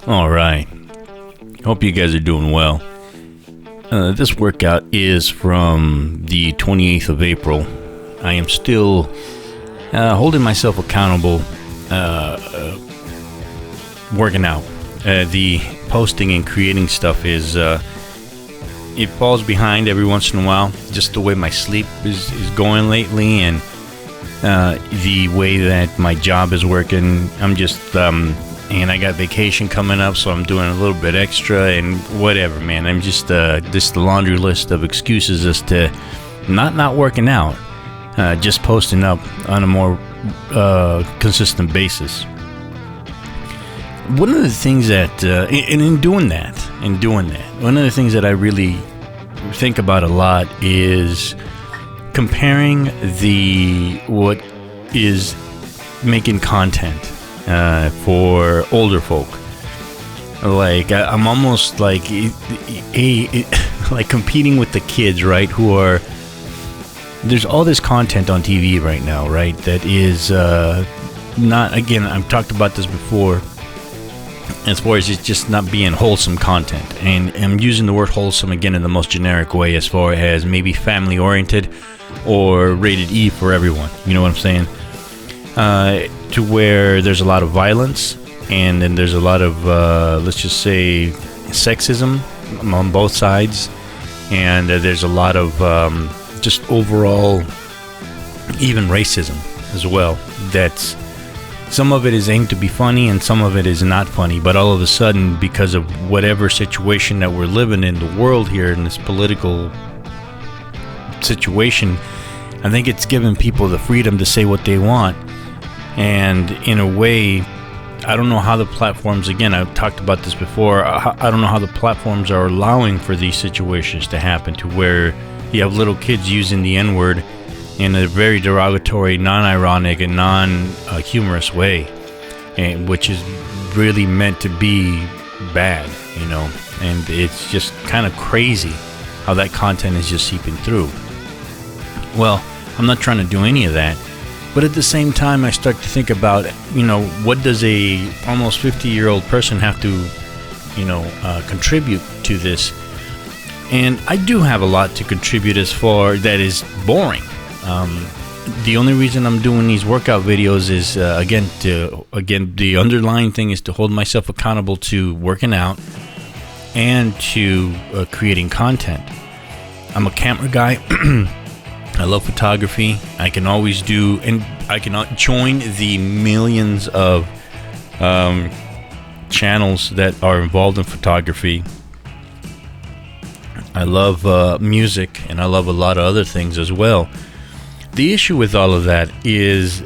All right. Hope you guys are doing well. This workout is from the 28th of April. I am still holding myself accountable, working out. The posting and creating stuff is, it falls behind every once in a while, just the way my sleep is going lately, and the way that my job is working. I'm just, and I got vacation coming up, so I'm doing a little bit extra and whatever, man. I'm just the laundry list of excuses as to not working out, just posting up on a more consistent basis. One of the things that, and in doing that, one of the things that I really think about a lot is comparing what is making content for older folk. Like I'm almost like like competing with the kids, right? There's all this content on TV right now, right? That is not. Again, I've talked about this before. As far as it's just not being wholesome content, and I'm using the word wholesome again in the most generic way, as far as maybe family oriented or rated E for everyone. You know what I'm saying? To where there's a lot of violence, and then there's a lot of let's just say sexism on both sides, and there's a lot of just overall even racism as well. That's some of it is aimed to be funny, and some of it is not funny. But all of a sudden, because of whatever situation that we're living in the world here, in this political situation, I think it's given people the freedom to say what they want. And in a way, I don't know how the platforms, again, I've talked about this before, I don't know how the platforms are allowing for these situations to happen, to where you have little kids using the N-word in a very derogatory, non-ironic, and non-humorous way, and which is really meant to be bad, you know. And it's just kind of crazy how that content is just seeping through. Well, I'm not trying to do any of that, but at the same time, I start to think about, you know, what does a almost 50-year-old person have to, you know, contribute to this? And I do have a lot to contribute as far that is boring. The only reason I'm doing these workout videos is again the underlying thing is to hold myself accountable to working out and to creating content. I'm a camera guy. I love photography. I can always do, and I can join the millions of channels that are involved in photography. I love music, and I love a lot of other things as well. The issue with all of that is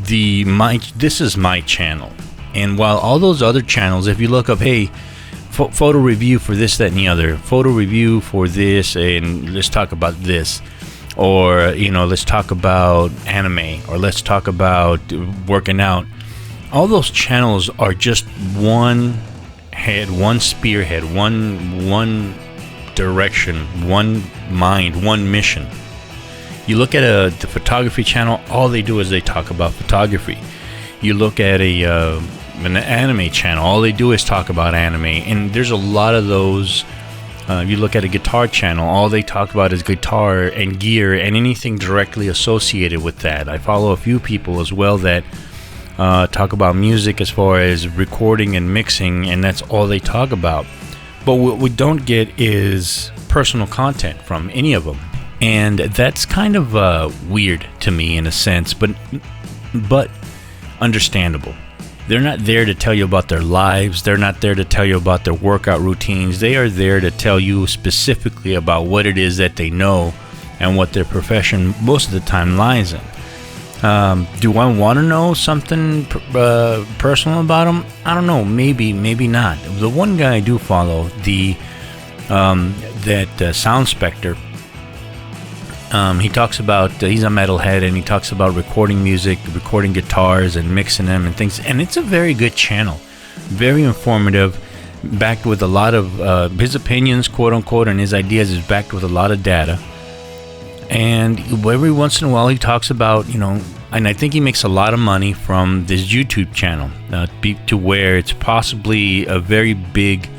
this is my channel, and while all those other channels, if you look up, hey, photo review for this, that, and the other, photo review for this, and let's talk about this, or, you know, let's talk about anime, or let's talk about working out, all those channels are just one head, one spearhead, one direction, one mind, one mission. You look at the photography channel, all they do is they talk about photography. You look at an anime channel, all they do is talk about anime, and there's a lot of those. You look at a guitar channel, all they talk about is guitar and gear and anything directly associated with that. I follow a few people as well that talk about music as far as recording and mixing, and that's all they talk about. But what we don't get is personal content from any of them. And that's kind of weird to me in a sense, but understandable. They're not there to tell you about their lives. They're not there to tell you about their workout routines. They are there to tell you specifically about what it is that they know and what their profession most of the time lies in. Do I want to know something personal about them? I don't know. Maybe not. The one guy I do follow, that Sound Spectre, he talks about, he's a metalhead, and he talks about recording music, recording guitars and mixing them and things, and it's a very good channel, very informative, backed with a lot of his opinions, quote unquote, and his ideas is backed with a lot of data. And every once in a while he talks about, you know, and I think he makes a lot of money from this YouTube channel, to where it's possibly a very big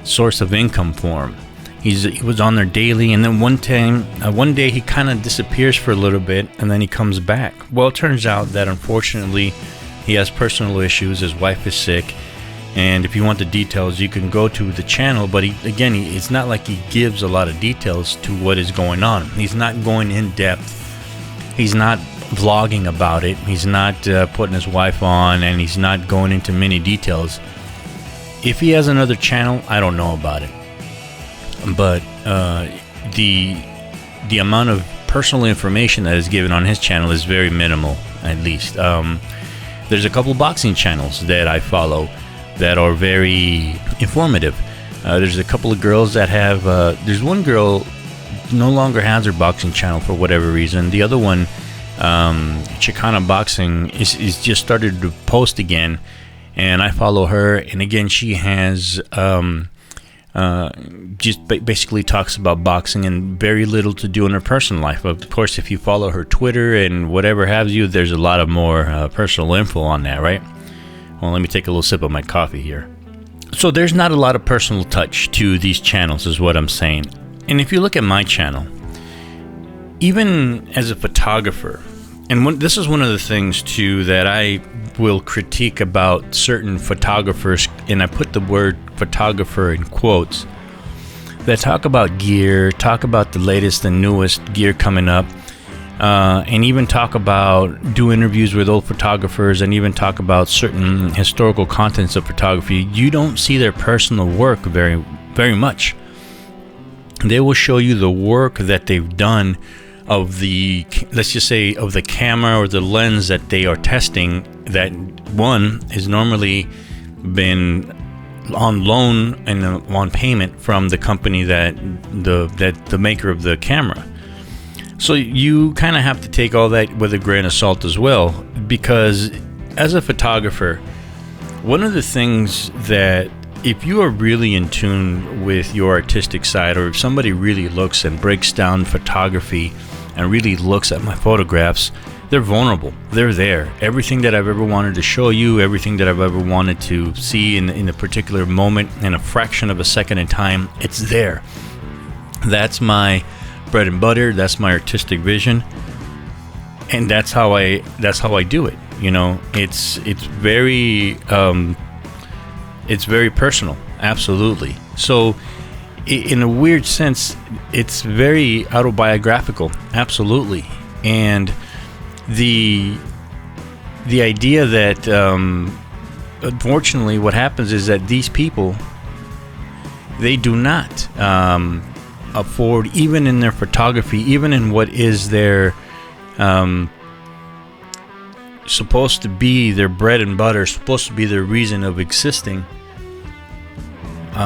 source of income for him. He was on there daily, and then one day he kind of disappears for a little bit, and then he comes back. Well, it turns out that unfortunately he has personal issues. His wife is sick, and if you want the details, you can go to the channel. But it's not like he gives a lot of details to what is going on. He's not going in depth. He's not vlogging about it. He's not putting his wife on, and he's not going into many details. If he has another channel, I don't know about it. But the amount of personal information that is given on his channel is very minimal, at least. There's a couple boxing channels that I follow that are very informative. There's a couple of girls that have... there's one girl no longer has her boxing channel for whatever reason. The other one, Chicana Boxing, is just started to post again, and I follow her. And again, she has... just basically talks about boxing and very little to do in her personal life. Of course, if you follow her Twitter and whatever have you, there's a lot of more personal info on that, right? Well, let me take a little sip of my coffee here. So there's not a lot of personal touch to these channels, is what I'm saying. And if you look at my channel, even as a photographer, and this is one of the things too that I will critique about certain photographers, and I put the word photographer in quotes, that talk about gear, talk about the latest and newest gear coming up, and even talk about, do interviews with old photographers, and even talk about certain historical contents of photography. You don't see their personal work very, very much. They will show you the work that they've done of the, let's just say, of the camera or the lens that they are testing, that one is normally been on loan and on payment from the company that the maker of the camera. So you kind of have to take all that with a grain of salt as well, because as a photographer, one of the things that, if you are really in tune with your artistic side, or if somebody really looks and breaks down photography and really looks at my photographs, they're vulnerable. They're there. Everything that I've ever wanted to show you, everything that I've ever wanted to see in a particular moment, in a fraction of a second in time, it's there. That's my bread and butter. That's my artistic vision, and that's how I do it. You know, it's very personal. Absolutely. So, in a weird sense, it's very autobiographical. Absolutely. And the idea that unfortunately what happens is that these people, they do not afford, even in their photography, even in what is their supposed to be their bread and butter, supposed to be their reason of existing,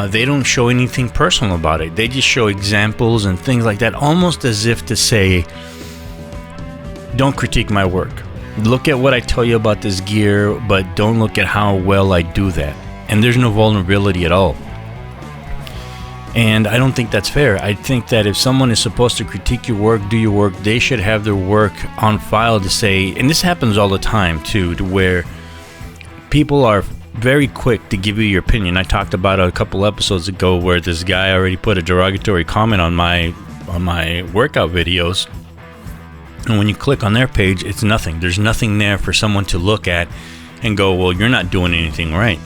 they don't show anything personal about it. They just show examples and things like that, almost as if to say, don't critique my work. Look at what I tell you about this gear, but don't look at how well I do that. And there's no vulnerability at all. And I don't think that's fair. I think that if someone is supposed to critique your work, do your work, they should have their work on file to say, and this happens all the time too, to where people are very quick to give you your opinion. I talked about a couple episodes ago where this guy already put a derogatory comment on my workout videos. And when you click on their page, it's nothing. There's nothing there for someone to look at and go, well, you're not doing anything right.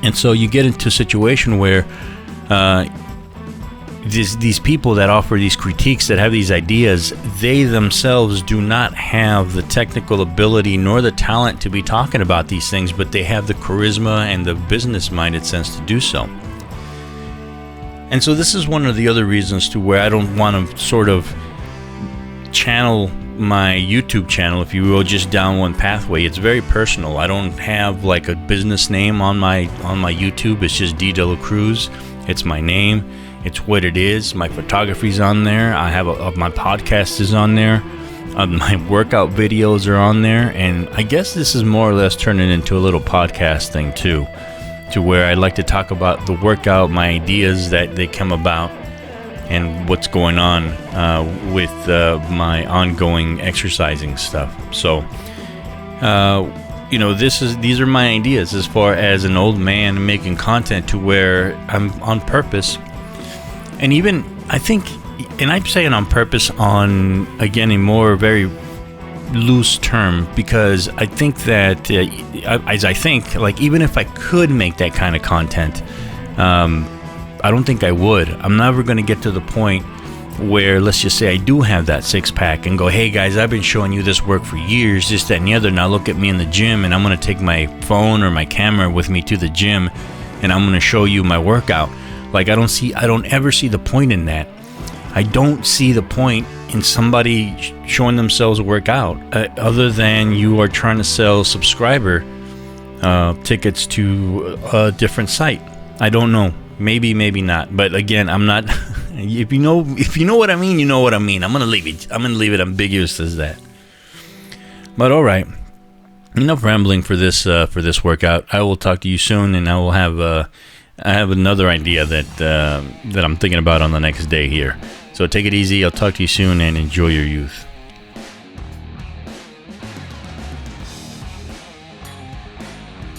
And so you get into a situation where these people that offer these critiques, that have these ideas, they themselves do not have the technical ability nor the talent to be talking about these things, but they have the charisma and the business-minded sense to do so. And so this is one of the other reasons to where I don't want to sort of channel my YouTube channel, if you will, just down one pathway. It's very personal. I don't have like a business name on my YouTube. It's just D De La Cruz. It's my name. It's what it is. My photography's on there. I have my podcast is on there. My workout videos are on there, and I guess this is more or less turning into a little podcast thing too, to where I like to talk about the workout, my ideas that they come about, and what's going on with my ongoing exercising stuff. So, these are my ideas as far as an old man making content, to where I'm on purpose, and even I think, and I'm saying on purpose on, again, a more very loose term, because I think that like, even if I could make that kind of content, I don't think I would. I'm never going to get to the point where, let's just say I do have that six-pack and go, hey guys, I've been showing you this work for years, this, that, and the other. Now look at me in the gym, and I'm going to take my phone or my camera with me to the gym, and I'm going to show you my workout. Like, I don't ever see the point in that. I don't see the point in somebody showing themselves work out, other than you are trying to sell subscriber tickets to a different site. I don't know. Maybe not. But again, I'm not. If you know what I mean, you know what I mean. I'm gonna leave it ambiguous as that. But all right, enough rambling for this workout. I will talk to you soon, and I will have I have another idea that I'm thinking about on the next day here. So take it easy. I'll talk to you soon, and enjoy your youth.